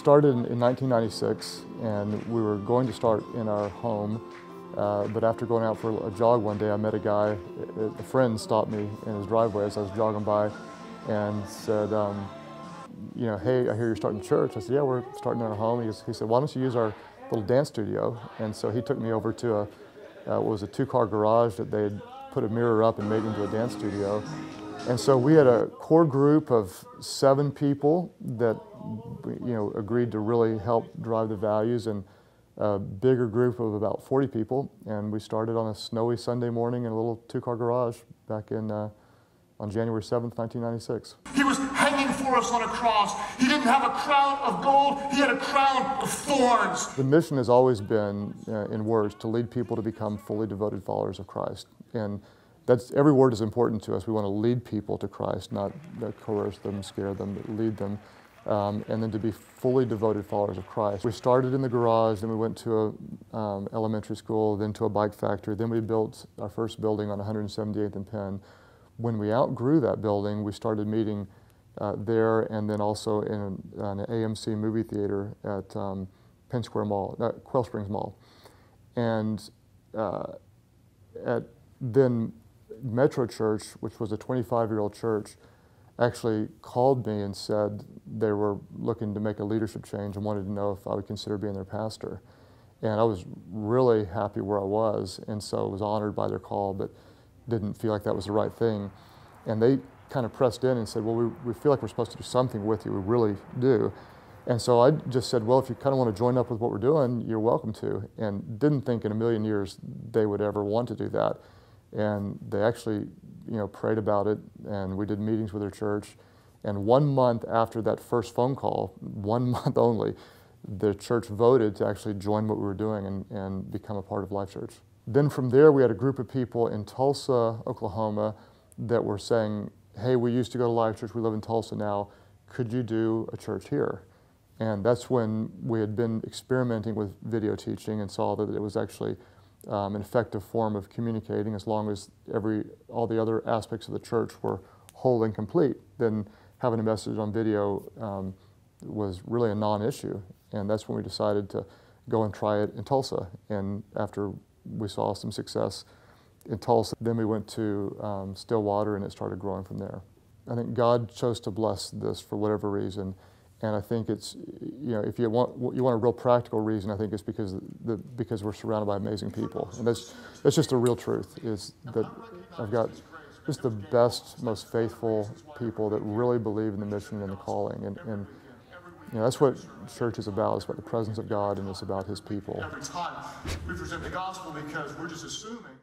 started in 1996, and we were going to start in our home, but after going out for a jog one day, I met a guy, a friend stopped me in his driveway as I was jogging by and said, you know, hey, I hear you're starting a church. I said, yeah, we're starting in our home. He said, why don't you use our little dance studio? And so he took me over to what was a two-car garage that they had put a mirror up and made into a dance studio. And so we had a core group of 7 people that, you know, agreed to really help drive the values, and a bigger group of about 40 people. And we started on a snowy Sunday morning in a little two-car garage back in on January 7th, 1996. He was hanging for us on a cross. He didn't have a crown of gold, he had a crown of thorns. The mission has always been, in words, to lead people to become fully devoted followers of Christ. And that's, every word is important to us. We want to lead people to Christ, not coerce them, scare them, but lead them. And then to be fully devoted followers of Christ. We started in the garage, then we went to a elementary school, then to a bike factory, then we built our first building on 178th and Penn. When we outgrew that building, we started meeting there, and then also in an AMC movie theater at Penn Square Mall, Quail Springs Mall. And then Megachurch, which was a 25-year-old church, actually called me and said they were looking to make a leadership change and wanted to know if I would consider being their pastor. And I was really happy where I was, and so I was honored by their call, but didn't feel like that was the right thing. And they kind of pressed in and said, well, we feel like we're supposed to do something with you, we really do. And so I just said, well, if you kind of want to join up with what we're doing, you're welcome to. And didn't think in a million years they would ever want to do that. And they actually, you know, prayed about it, and we did meetings with their church. And 1 month after that first phone call, 1 month only, the church voted to actually join what we were doing and become a part of Life.church. Then from there, we had a group of people in Tulsa, Oklahoma, that were saying, hey, we used to go to Life.church, we live in Tulsa now, could you do a church here? And that's when we had been experimenting with video teaching and saw that it was actually an effective form of communicating, as long as all the other aspects of the church were whole and complete. Then having a message on video was really a non-issue. And that's when we decided to go and try it in Tulsa. And after we saw some success in Tulsa, then we went to Stillwater, and it started growing from there. I think God chose to bless this for whatever reason. And I think it's, you know, if you want a real practical reason, I think it's because we're surrounded by amazing people. And that's just a real truth, is that I've got just the best, most faithful people that really believe in the mission and the calling. And you know, that's what church is about. It's about the presence of God, and it's about His people. Every time we present the gospel, because we're just assuming